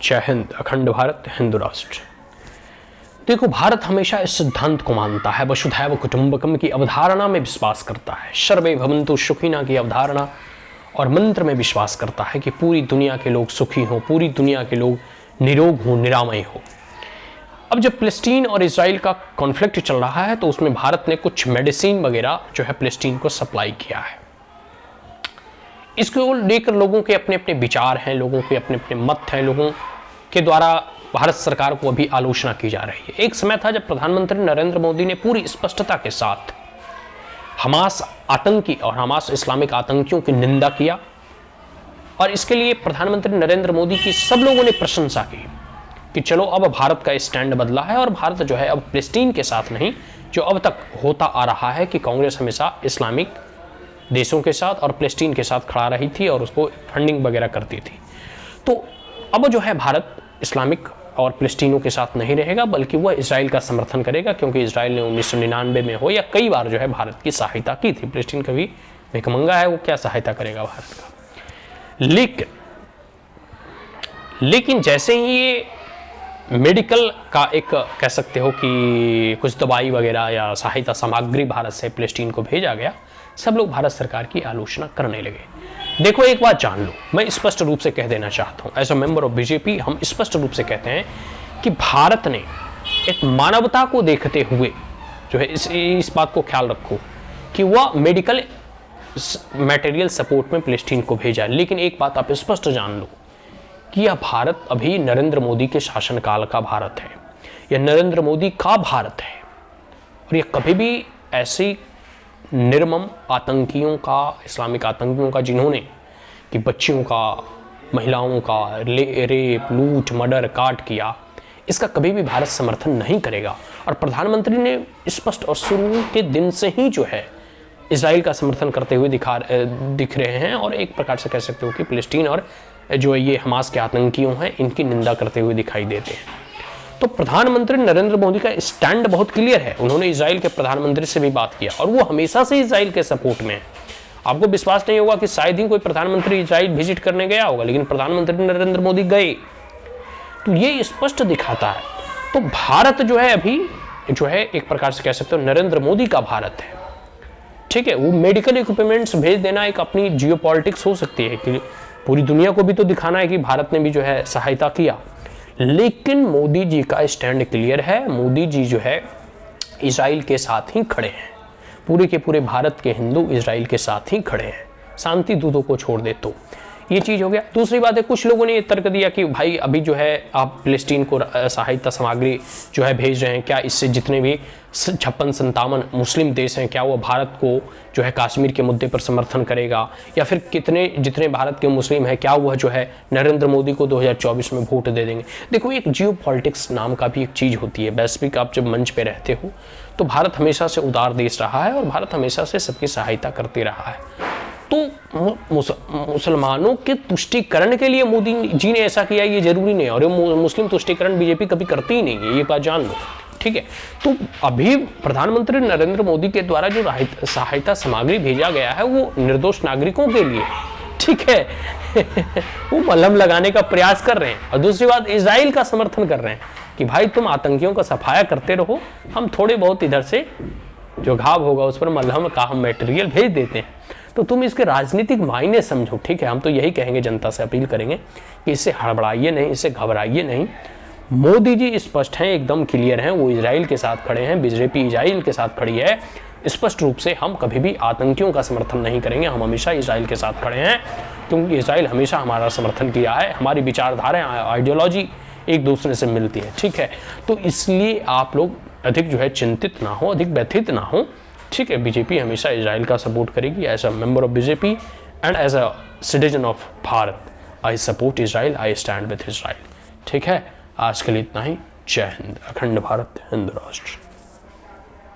जय हिंद, अखंड भारत, हिंदू राष्ट्र। देखो, भारत हमेशा इस सिद्धांत को मानता है, वसुधैव कुटुंबकम की अवधारणा में विश्वास करता है, सर्वे भवन्तु सुखिनः की अवधारणा और मंत्र में विश्वास करता है कि पूरी दुनिया के लोग सुखी हों, पूरी दुनिया के लोग निरोग हों, निरामय हो। अब जब फिलिस्तीन और इजराइल का कॉन्फ्लिक्ट चल रहा है तो उसमें भारत ने कुछ मेडिसिन वगैरह जो है फिलिस्तीन को सप्लाई किया है। इसको लेकर लोगों के अपने अपने विचार हैं, लोगों के अपने अपने मत हैं, लोगों के द्वारा भारत सरकार को अभी आलोचना की जा रही है। एक समय था जब प्रधानमंत्री नरेंद्र मोदी ने पूरी स्पष्टता के साथ हमास आतंकी और हमास इस्लामिक आतंकियों की निंदा किया और इसके लिए प्रधानमंत्री नरेंद्र मोदी की सब लोगों ने प्रशंसा की कि चलो अब भारत का स्टैंड बदला है और भारत जो है अब फिलिस्तीन के साथ नहीं, जो अब तक होता आ रहा है कि कांग्रेस हमेशा इस्लामिक देशों के साथ और फिलिस्तीन के साथ खड़ा रही थी और उसको फंडिंग वगैरह करती थी। तो अब जो है भारत इस्लामिक और फिलिस्तीनों के साथ नहीं रहेगा, बल्कि वह इजराइल का समर्थन करेगा, क्योंकि इजराइल ने 1999 में हो या कई बार जो है भारत की सहायता की थी। फिलिस्तीन कभी भिखमंगा है, वो क्या सहायता करेगा भारत का। लेकिन जैसे ही ये मेडिकल का एक कह सकते हो कि कुछ दवाई वगैरह या सहायता सामग्री भारत से फिलिस्तीन को भेजा गया, सब लोग भारत सरकार की आलोचना करने लगे। देखो, एक बात जान लो, मैं स्पष्ट रूप से कह देना चाहता हूं, as a member of BJP हम स्पष्ट रूप से कहते हैं कि भारत ने एक मानवता को देखते हुए जो है इस बात को ख्याल रखो कि वह मेडिकल मटेरियल सपोर्ट में फिलिस्तीन को भेजा। लेकिन एक बात आप स्पष्ट जान लो कि यह भारत अभी नरेंद्र मोदी के शासनकाल का भारत है, यह नरेंद्र मोदी का भारत है और यह कभी भी ऐसी निर्मम आतंकियों का, इस्लामिक आतंकियों का, जिन्होंने कि बच्चियों का, महिलाओं का रेप, लूट, मर्डर, काट किया, इसका कभी भी भारत समर्थन नहीं करेगा। और प्रधानमंत्री ने स्पष्ट और शुरू के दिन से ही जो है इजराइल का समर्थन करते हुए दिख रहे हैं और एक प्रकार से कह सकते हो कि फिलिस्तीन और जो ये हमास के आतंकियों हैं इनकी निंदा करते हुए दिखाई देते हैं। तो प्रधानमंत्री नरेंद्र मोदी का स्टैंड बहुत क्लियर है। उन्होंने इजराइल के प्रधानमंत्री से भी बात किया और वो हमेशा से इजराइल के सपोर्ट में है। आपको विश्वास नहीं होगा कि शायद ही कोई प्रधानमंत्री इजराइल विजिट करने गया होगा, लेकिन प्रधानमंत्री नरेंद्र मोदी गए, तो ये स्पष्ट दिखाता है। तो भारत जो है अभी जो है एक प्रकार से कह सकते हो नरेंद्र मोदी का भारत है, ठीक है। वो मेडिकल इक्विपमेंट्स भेज देना एक अपनी जियोपॉलिटिक्स हो सकती है कि पूरी दुनिया को भी तो दिखाना है कि भारत ने भी जो है सहायता किया, लेकिन मोदी जी का स्टैंड क्लियर है। मोदी जी जो है इजराइल के साथ ही खड़े हैं, पूरे के पूरे भारत के हिंदू इजराइल के साथ ही खड़े हैं, शांति दूतों को छोड़ दे तो ये चीज़ हो गया। दूसरी बात है, कुछ लोगों ने ये तर्क दिया कि भाई अभी जो है आप फिलिस्तीन को सहायता सामग्री जो है भेज रहे हैं, क्या इससे जितने भी 56-57 मुस्लिम देश हैं, क्या वो भारत को जो है कश्मीर के मुद्दे पर समर्थन करेगा, या फिर जितने भारत के मुस्लिम हैं क्या वह जो है नरेंद्र मोदी को 2024 में वोट दे देंगे। देखो, एक जियोपॉलिटिक्स नाम का भी एक चीज़ होती है। वैश्विक आप जब मंच पे रहते हो तो भारत हमेशा से उदार देश रहा है और भारत हमेशा से सबकी सहायता करते रहा है। तो मुसलमानों के तुष्टीकरण के लिए मोदी जी ने ऐसा किया ये जरूरी नहीं है, और मुस्लिम तुष्टीकरण बीजेपी कभी करती ही नहीं है, ये बात जान लो, ठीक है। तो अभी प्रधानमंत्री नरेंद्र मोदी के द्वारा जो सहायता सामग्री भेजा गया है वो निर्दोष नागरिकों के लिए, ठीक है। वो मलहम लगाने का प्रयास कर रहे हैं। और दूसरी बात, इजराइल का समर्थन कर रहे हैं कि भाई तुम आतंकियों का सफाया करते रहो, हम थोड़े बहुत इधर से जो घाव होगा उस पर मलहम का हम मटेरियल भेज देते हैं। तो तुम इसके राजनीतिक मायने समझो, ठीक है। हम तो यही कहेंगे, जनता से अपील करेंगे कि इससे हड़बड़ाइए नहीं, इससे घबराइए नहीं। मोदी जी स्पष्ट हैं, एकदम क्लियर हैं, वो इजराइल के साथ खड़े हैं, बीजेपी इजराइल के साथ खड़ी है स्पष्ट रूप से। हम कभी भी आतंकियों का समर्थन नहीं करेंगे, हम हमेशा इजराइल के साथ खड़े हैं, क्योंकि इजराइल हमेशा हमारा समर्थन किया है। हमारी विचारधाराएं, आइडियोलॉजी एक दूसरे से मिलती है, ठीक है। तो इसलिए आप लोग अधिक जो है चिंतित ना हो, अधिक व्यथित ना हो, ठीक है। बीजेपी हमेशा इजराइल का सपोर्ट करेगी। As a member of BJP and as a citizen of Bharat, I support Israel, I stand with Israel, ठीक है। आज के लिए इतना ही। जय हिंद, अखंड भारत, हिंदू राष्ट्र।